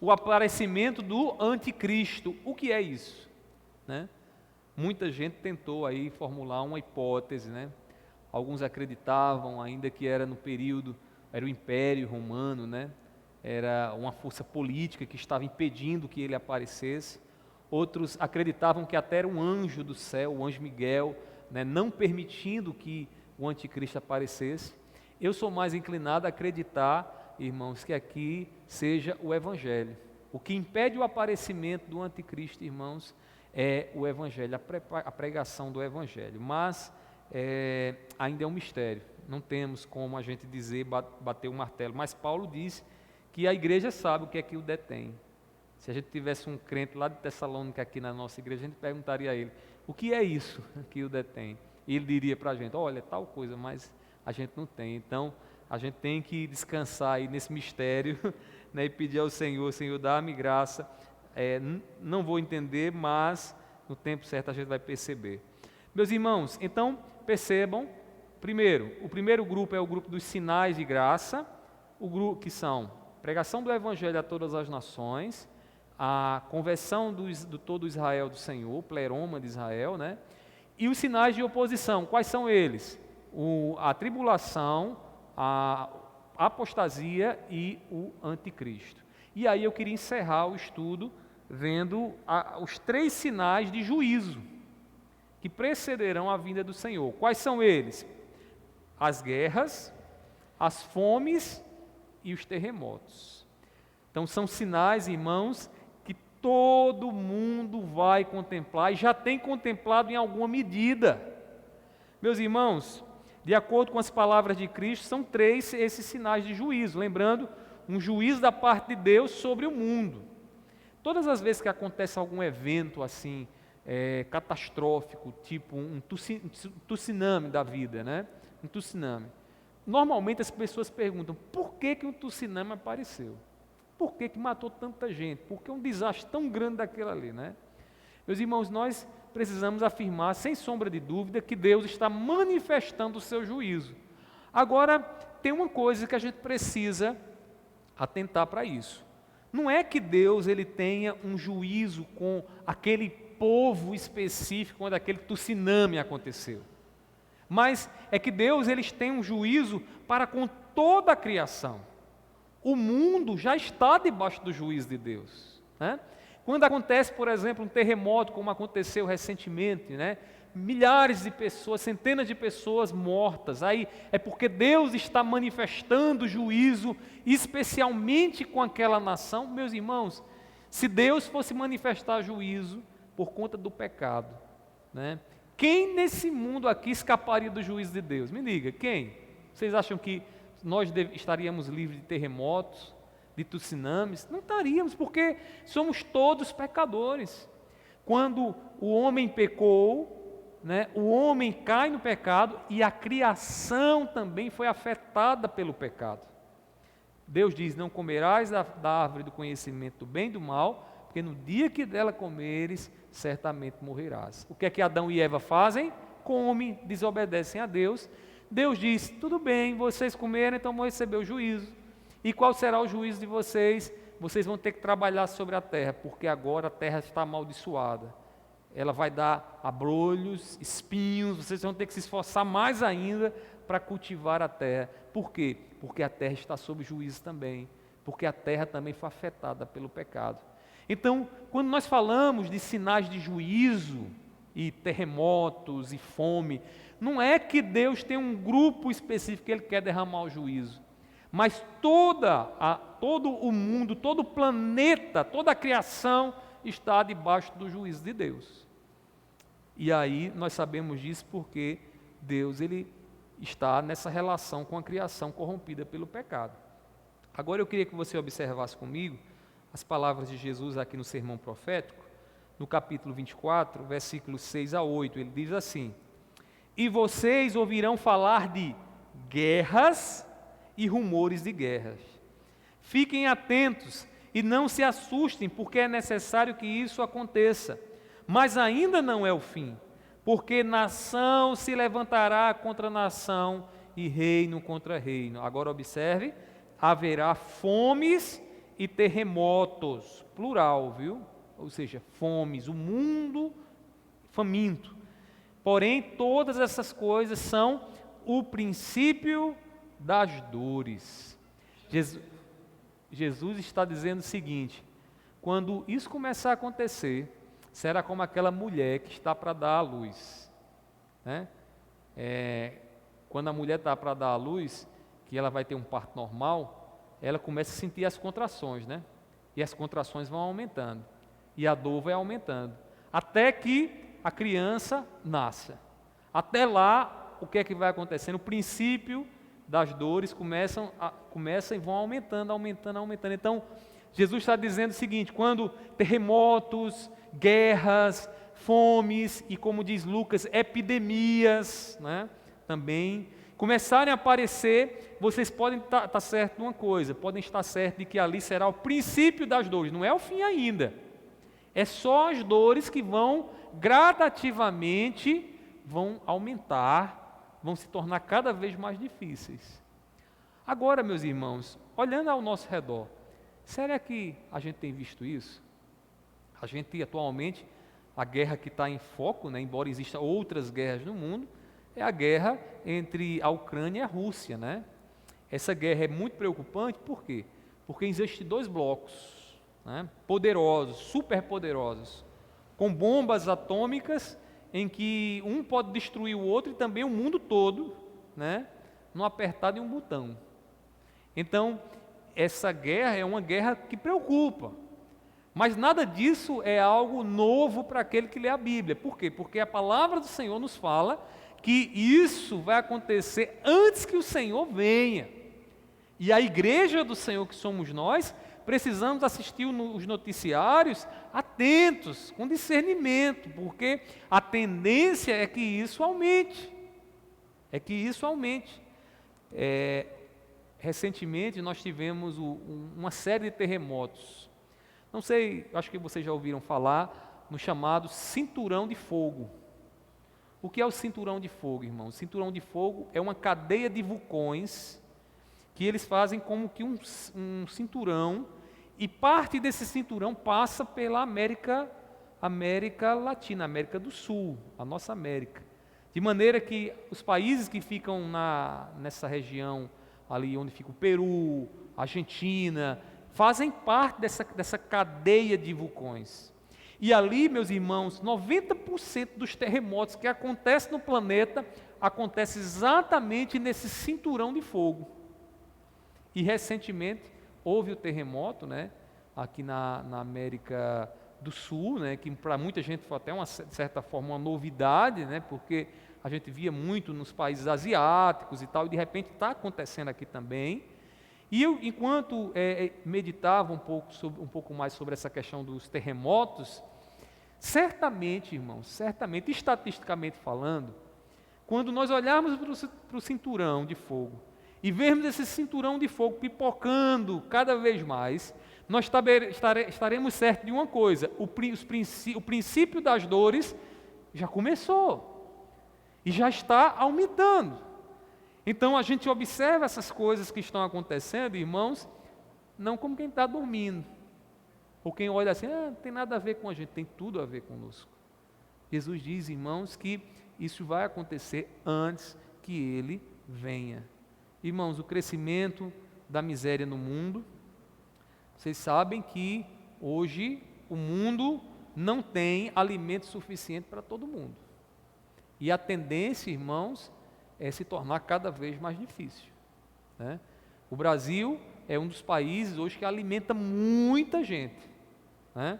o aparecimento do anticristo. O que é isso? Né? Muita gente tentou aí formular uma hipótese, né? Alguns acreditavam ainda que era no período, era o Império Romano, né? Era uma força política que estava impedindo que ele aparecesse. Outros acreditavam que até era um anjo do céu, o anjo Miguel, né? Não permitindo que o anticristo aparecesse. Eu sou mais inclinado a acreditar, irmãos, que aqui seja o Evangelho. O que impede o aparecimento do anticristo, irmãos, é o Evangelho, a pregação do Evangelho. Mas ainda é um mistério, não temos como a gente dizer, bater o martelo, mas Paulo diz que a igreja sabe o que é que o detém. Se a gente tivesse um crente lá de Tessalônica aqui na nossa igreja, a gente perguntaria a ele, o que é isso que o detém? E ele diria para a gente, olha, tal coisa, mas a gente não tem. Então, a gente tem que descansar aí nesse mistério, né, e pedir ao Senhor, Senhor, dá-me graça, não vou entender, mas no tempo certo a gente vai perceber. Meus irmãos, então, percebam, primeiro, o primeiro grupo é o grupo dos sinais de graça, o grupo que são pregação do Evangelho a todas as nações, a conversão do todo Israel do Senhor, o pleroma de Israel, né? E os sinais de oposição, quais são eles? A tribulação, a apostasia e o anticristo. E aí eu queria encerrar o estudo vendo os 3 sinais de juízo que precederão a vinda do Senhor. Quais são eles? As guerras, as fomes e os terremotos. Então são sinais, irmãos, que todo mundo vai contemplar e já tem contemplado em alguma medida. Meus irmãos, de acordo com as palavras de Cristo, são 3 esses sinais de juízo. Lembrando, um juízo da parte de Deus sobre o mundo. Todas as vezes que acontece algum evento assim, catastrófico, tipo um tsunami da vida, né? Um tsunami. Normalmente as pessoas perguntam, por que um tsunami apareceu? Por que matou tanta gente? Por que um desastre tão grande daquele ali, né? Meus irmãos, nós precisamos afirmar, sem sombra de dúvida, que Deus está manifestando o seu juízo. Agora, tem uma coisa que a gente precisa atentar para isso. Não é que Deus ele tenha um juízo com aquele povo específico quando aquele tsunami aconteceu. Mas é que Deus eles tem um juízo para com toda a criação. O mundo já está debaixo do juízo de Deus, né? Quando acontece, por exemplo, um terremoto, como aconteceu recentemente, né? Milhares de pessoas, centenas de pessoas mortas, aí é porque Deus está manifestando juízo, especialmente com aquela nação. Meus irmãos, se Deus fosse manifestar juízo por conta do pecado, né? Quem nesse mundo aqui escaparia do juízo de Deus? Me diga, quem? Vocês acham que nós estaríamos livres de terremotos, de tsunamis? Não estaríamos, porque somos todos pecadores. Quando o homem pecou, né, o homem cai no pecado e a criação também foi afetada pelo pecado. Deus diz, não comerás da árvore do conhecimento do bem e do mal, porque no dia que dela comeres, certamente morrerás. O que é que Adão e Eva fazem? Comem, desobedecem a Deus. Deus diz, tudo bem, vocês comeram, então vão receber o juízo. E qual será o juízo de vocês? Vocês vão ter que trabalhar sobre a terra, porque agora a terra está amaldiçoada. Ela vai dar abrolhos, espinhos, vocês vão ter que se esforçar mais ainda para cultivar a terra. Por quê? Porque a terra está sob juízo também, porque a terra também foi afetada pelo pecado. Então, quando nós falamos de sinais de juízo, e terremotos, e fome, não é que Deus tem um grupo específico que Ele quer derramar o juízo, mas todo o mundo, todo o planeta, toda a criação está debaixo do juízo de Deus. E aí nós sabemos disso porque Deus ele está nessa relação com a criação corrompida pelo pecado. Agora eu queria que você observasse comigo as palavras de Jesus aqui no sermão profético, no capítulo 24, versículos 6 a 8, ele diz assim: e vocês ouvirão falar de guerras e rumores de guerras. Fiquem atentos e não se assustem, porque é necessário que isso aconteça. Mas ainda não é o fim, porque nação se levantará contra nação e reino contra reino. Agora observe, haverá fomes e terremotos, plural, viu? Ou seja, fomes, o mundo faminto. Porém, todas essas coisas são o princípio das dores. Jesus está dizendo o seguinte: quando isso começar a acontecer, será como aquela mulher que está para dar à luz, né? Quando a mulher está para dar à luz, que ela vai ter um parto normal, ela começa a sentir as contrações, né? E as contrações vão aumentando, e a dor vai aumentando, até que a criança nasça. Até lá, o que é que vai acontecendo? O princípio das dores começam e vão aumentando. Então, Jesus está dizendo o seguinte: quando terremotos, guerras, fomes e, como diz Lucas, epidemias, né, também começarem a aparecer, vocês podem estar certo de uma coisa, podem estar certo de que ali será o princípio das dores, não é o fim ainda. É só as dores que vão gradativamente aumentar, vão se tornar cada vez mais difíceis. Agora, meus irmãos, olhando ao nosso redor, será que a gente tem visto isso? A gente atualmente, a guerra que está em foco, né, embora existam outras guerras no mundo, é a guerra entre a Ucrânia e a Rússia, né? Essa guerra é muito preocupante, por quê? Porque existem dois blocos, né, poderosos, superpoderosos, com bombas atômicas, em que um pode destruir o outro e também o mundo todo, né, num apertar de um botão. Então, essa guerra é uma guerra que preocupa, mas nada disso é algo novo para aquele que lê a Bíblia. Por quê? Porque a palavra do Senhor nos fala que isso vai acontecer antes que o Senhor venha. E a igreja do Senhor, que somos nós, precisamos assistir os noticiários atentos, com discernimento, porque a tendência é que isso aumente. Recentemente nós tivemos uma série de terremotos. Não sei, acho que vocês já ouviram falar no chamado cinturão de fogo. O que é o cinturão de fogo, irmão? O cinturão de fogo é uma cadeia de vulcões que eles fazem como que um cinturão, e parte desse cinturão passa pela América Latina, América do Sul, a nossa América. De maneira que os países que ficam nessa região ali onde fica o Peru, Argentina, fazem parte dessa cadeia de vulcões. E ali, meus irmãos, 90% dos terremotos que acontecem no planeta, acontece exatamente nesse cinturão de fogo. E recentemente houve o terremoto, né, aqui na América do Sul, né, que para muita gente foi até, de certa forma, uma novidade, né, porque a gente via muito nos países asiáticos e tal, e de repente está acontecendo aqui também. E eu, enquanto meditava um pouco mais sobre essa questão dos terremotos, certamente, irmãos, estatisticamente falando, quando nós olharmos para o cinturão de fogo e vermos esse cinturão de fogo pipocando cada vez mais, nós estaremos certos de uma coisa: o princípio das dores já começou e já está aumentando. Então a gente observa essas coisas que estão acontecendo, irmãos, não como quem está dormindo, ou quem olha assim, não tem nada a ver com a gente, tem tudo a ver conosco. Jesus diz, irmãos, que isso vai acontecer antes que Ele venha. Irmãos, o crescimento da miséria no mundo, vocês sabem que hoje o mundo não tem alimento suficiente para todo mundo. E a tendência, irmãos, é se tornar cada vez mais difícil, né? O Brasil é um dos países hoje que alimenta muita gente, né?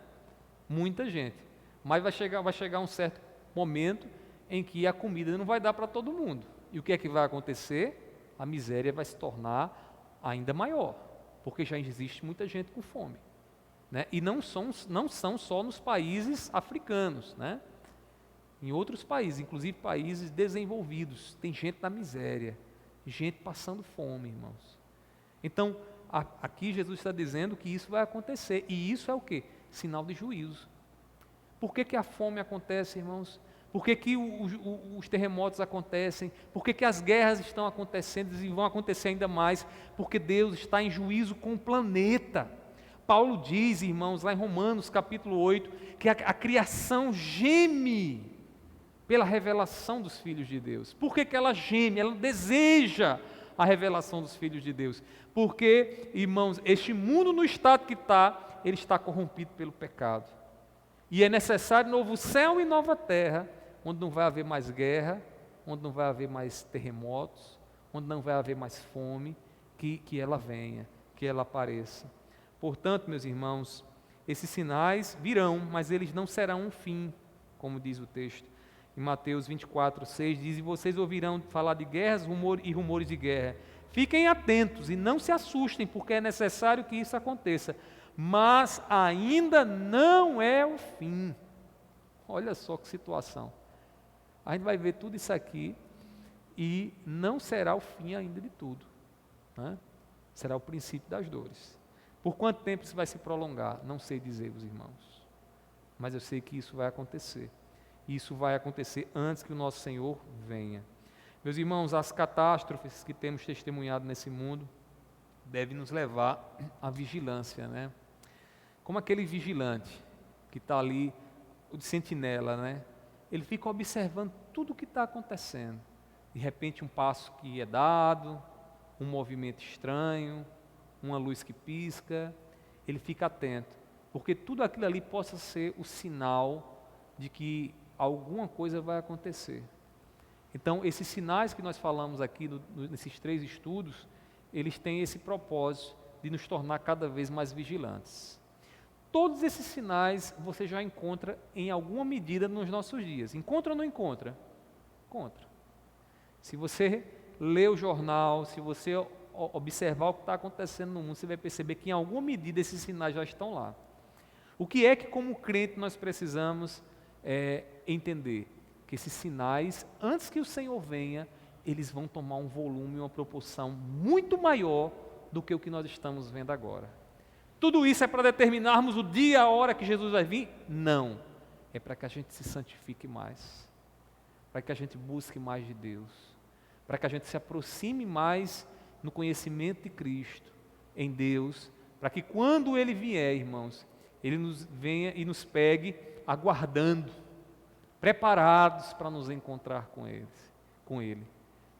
Muita gente. Mas vai chegar um certo momento em que a comida não vai dar para todo mundo. E o que é que vai acontecer? A miséria vai se tornar ainda maior, porque já existe muita gente com fome, né? E não são só nos países africanos, né? Em outros países, inclusive países desenvolvidos, tem gente na miséria, gente passando fome, irmãos. Então, aqui Jesus está dizendo que isso vai acontecer, e isso é o quê? Sinal de juízo. Por que a fome acontece, irmãos? Por que os terremotos acontecem? Por que as guerras estão acontecendo e vão acontecer ainda mais? Porque Deus está em juízo com o planeta. Paulo diz, irmãos, lá em Romanos capítulo 8, que a criação geme pela revelação dos filhos de Deus. Por que ela geme? Ela deseja a revelação dos filhos de Deus. Porque, irmãos, este mundo no estado que está, ele está corrompido pelo pecado. E é necessário novo céu e nova terra, onde não vai haver mais guerra, onde não vai haver mais terremotos, onde não vai haver mais fome, que ela venha, que ela apareça. Portanto, meus irmãos, esses sinais virão, mas eles não serão um fim, como diz o texto. Em Mateus 24, 6 diz, e vocês ouvirão falar de guerras e rumores de guerra. Fiquem atentos e não se assustem, porque é necessário que isso aconteça. Mas ainda não é o fim. Olha só que situação. A gente vai ver tudo isso aqui e não será o fim ainda de tudo, né? Será o princípio das dores. Por quanto tempo isso vai se prolongar? Não sei dizer-vos, irmãos. Mas eu sei que isso vai acontecer. Isso vai acontecer antes que o nosso Senhor venha. Meus irmãos, as catástrofes que temos testemunhado nesse mundo devem nos levar à vigilância, né? Como aquele vigilante que está ali, o de sentinela, né? Ele fica observando tudo o que está acontecendo. De repente um passo que é dado, um movimento estranho, uma luz que pisca, ele fica atento, porque tudo aquilo ali possa ser o sinal de que alguma coisa vai acontecer. Então, esses sinais que nós falamos aqui, nesses 3 estudos, eles têm esse propósito de nos tornar cada vez mais vigilantes. Todos esses sinais você já encontra em alguma medida nos nossos dias. Encontra ou não encontra? Encontra. Se você lê o jornal, se você observar o que está acontecendo no mundo, você vai perceber que em alguma medida esses sinais já estão lá. O que é que como crente nós precisamos entender? Que esses sinais, antes que o Senhor venha, eles vão tomar um volume, uma proporção muito maior do que o que nós estamos vendo agora. Tudo isso é para determinarmos o dia e a hora que Jesus vai vir? Não. É para que a gente se santifique mais, para que a gente busque mais de Deus, para que a gente se aproxime mais no conhecimento de Cristo, em Deus, para que quando Ele vier, irmãos, Ele nos venha e nos pegue aguardando, preparados para nos encontrar com Ele.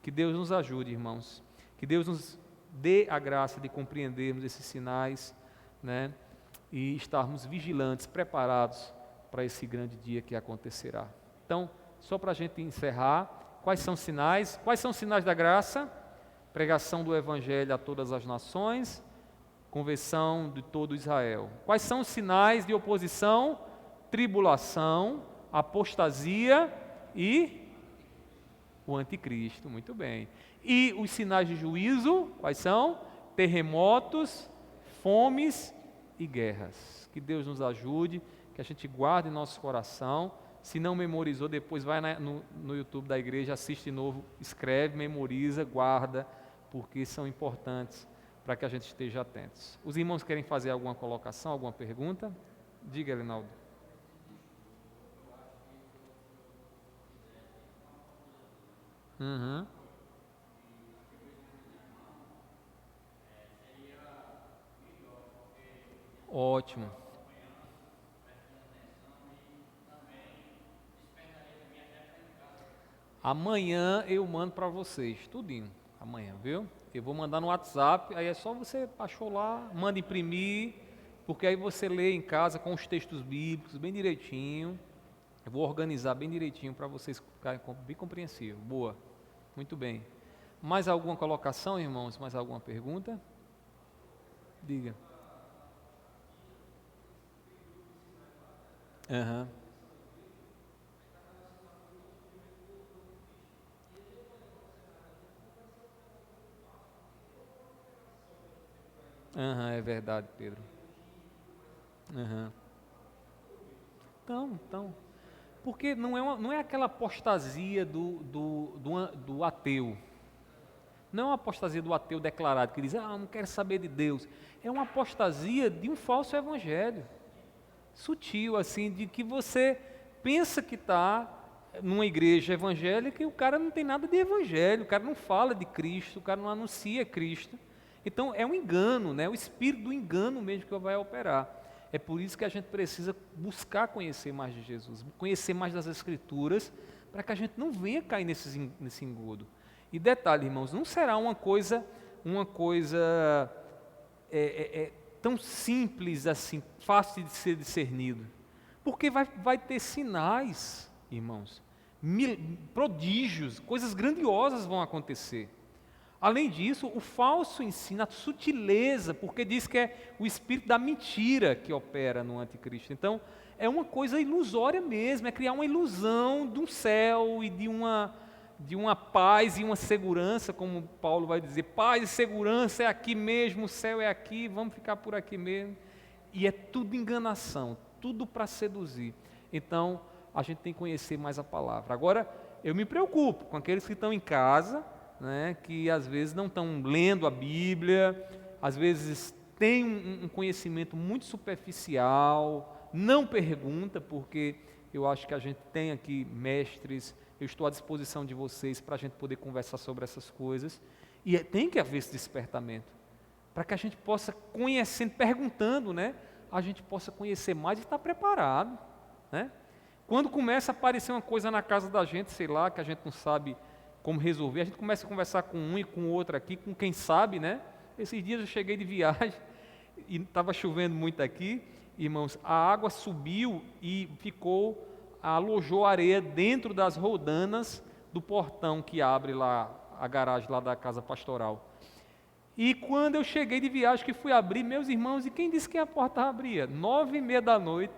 Que Deus nos ajude, irmãos, que Deus nos dê a graça de compreendermos esses sinais, né, e estarmos vigilantes, preparados para esse grande dia que acontecerá. Então, só para a gente encerrar, quais são os sinais? Quais são os sinais da graça? Pregação do Evangelho a todas as nações, conversão de todo Israel. Quais são os sinais de oposição? Tribulação, apostasia e o anticristo, muito bem. E os sinais de juízo, quais são? Terremotos, fomes e guerras. Que Deus nos ajude, que a gente guarde em nosso coração. Se não memorizou, depois vai no YouTube da igreja, assiste de novo, escreve, memoriza, guarda, porque são importantes para que a gente esteja atentos. Os irmãos querem fazer alguma colocação, alguma pergunta? Diga, Reinaldo. Uhum. Ótimo. Amanhã eu mando para vocês, tudinho. Amanhã, viu? Eu vou mandar no WhatsApp, aí é só você baixou lá, manda imprimir, porque aí você lê em casa com os textos bíblicos bem direitinho. Eu vou organizar bem direitinho para vocês ficarem bem compreensível. Boa. Muito bem. Mais alguma colocação, irmãos? Mais alguma pergunta? Diga. Aham. Aham, é verdade, Pedro. Aham. Então, porque não é aquela apostasia do ateu. Não é uma apostasia do ateu declarado, que diz, não quero saber de Deus. É uma apostasia de um falso evangelho. Sutil, assim, de que você pensa que está numa igreja evangélica e o cara não tem nada de evangelho, o cara não fala de Cristo, o cara não anuncia Cristo. Então é um engano, né? O espírito do engano mesmo que vai operar. É por isso que a gente precisa buscar conhecer mais de Jesus, conhecer mais das Escrituras, para que a gente não venha cair nesse engodo. E detalhe, irmãos, não será uma coisa tão simples assim, fácil de ser discernido. Porque vai ter sinais, irmãos, prodígios, coisas grandiosas vão acontecer. Além disso, o falso ensino, a sutileza, porque diz que é o espírito da mentira que opera no anticristo. Então, é uma coisa ilusória mesmo, é criar uma ilusão de um céu e de uma paz e uma segurança, como Paulo vai dizer, paz e segurança é aqui mesmo, o céu é aqui, vamos ficar por aqui mesmo. E é tudo enganação, tudo para seduzir. Então, a gente tem que conhecer mais a palavra. Agora, eu me preocupo com aqueles que estão em casa, né, que às vezes não estão lendo a Bíblia, às vezes têm um conhecimento muito superficial, não pergunta, porque eu acho que a gente tem aqui mestres, eu estou à disposição de vocês para a gente poder conversar sobre essas coisas, e tem que haver esse despertamento, para que a gente possa, conhecendo, perguntando, né, a gente possa conhecer mais e estar preparado, né? Quando começa a aparecer uma coisa na casa da gente, sei lá, que a gente não sabe como resolver, a gente começa a conversar com um e com o outro aqui, com quem sabe, né? Esses dias eu cheguei de viagem e estava chovendo muito aqui, irmãos, a água subiu e alojou areia dentro das roldanas do portão que abre lá, a garagem lá da casa pastoral. E quando eu cheguei de viagem, que fui abrir, meus irmãos, e quem disse que a porta abria? 9h30 da noite,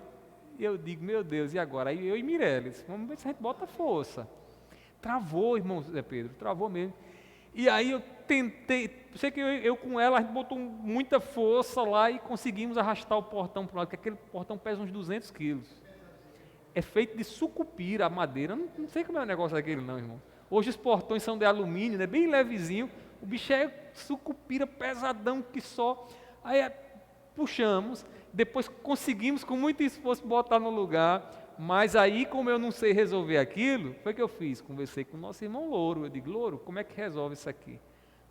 eu digo, meu Deus, e agora? Aí eu e Mireles, vamos ver se a gente bota força. Travou, irmão Zé Pedro, travou mesmo. E aí eu tentei, sei que eu com ela, a gente botou muita força lá e conseguimos arrastar o portão para o lado, porque aquele portão pesa uns 200 quilos. É feito de sucupira, a madeira, não sei como é o negócio daquele não, irmão. Hoje os portões são de alumínio, né, bem levezinho, o bicho é sucupira, pesadão que só. Aí puxamos, depois conseguimos com muito esforço botar no lugar. Mas aí, como eu não sei resolver aquilo, foi que eu fiz, conversei com o nosso irmão Louro, eu digo, Louro, como é que resolve isso aqui?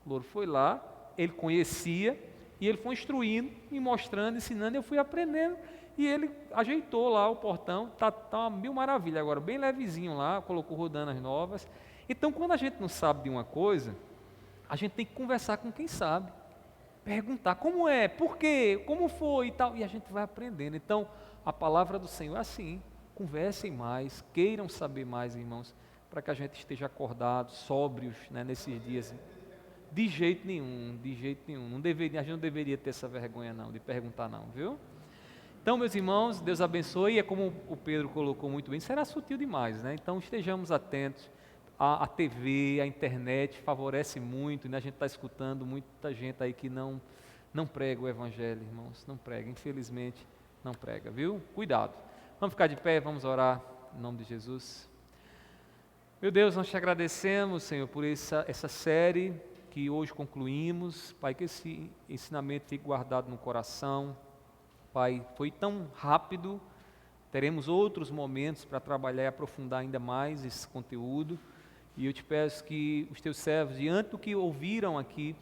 O Louro foi lá, ele conhecia, e ele foi instruindo, me mostrando, ensinando, eu fui aprendendo, e ele ajeitou lá o portão, tá uma mil maravilha agora, bem levezinho lá, colocou rodanas novas. Então, quando a gente não sabe de uma coisa, a gente tem que conversar com quem sabe, perguntar como é, por quê, como foi e tal, e a gente vai aprendendo. Então, a palavra do Senhor é assim. Conversem mais, queiram saber mais, irmãos, para que a gente esteja acordado, sóbrios, né, nesses dias. De jeito nenhum, de jeito nenhum. A gente não deveria ter essa vergonha não, de perguntar não, viu? Então, meus irmãos, Deus abençoe, e é como o Pedro colocou muito bem, será sutil demais, né? Então estejamos atentos. A TV, a internet favorece muito, né? A gente está escutando muita gente aí que não prega o Evangelho, irmãos, não prega, infelizmente não prega, viu? Cuidado. Vamos ficar de pé, vamos orar em nome de Jesus. Meu Deus, nós te agradecemos, Senhor, por essa série que hoje concluímos. Pai, que esse ensinamento fique guardado no coração. Pai, foi tão rápido, teremos outros momentos para trabalhar e aprofundar ainda mais esse conteúdo. E eu te peço que os teus servos, diante do que ouviram aqui,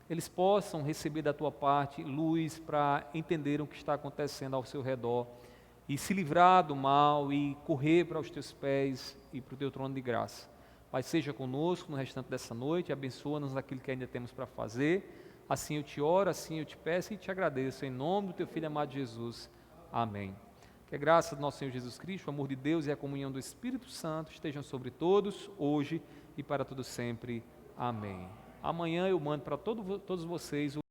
eles possam receber da tua parte luz para entender o que está acontecendo ao seu redor e se livrar do mal e correr para os teus pés e para o teu trono de graça. Pai, seja conosco no restante dessa noite, abençoa-nos naquilo que ainda temos para fazer. Assim eu te oro, assim eu te peço e te agradeço, em nome do teu Filho amado Jesus. Amém. Que a graça do nosso Senhor Jesus Cristo, o amor de Deus e a comunhão do Espírito Santo estejam sobre todos, hoje e para todo sempre. Amém. Amanhã eu mando para todos vocês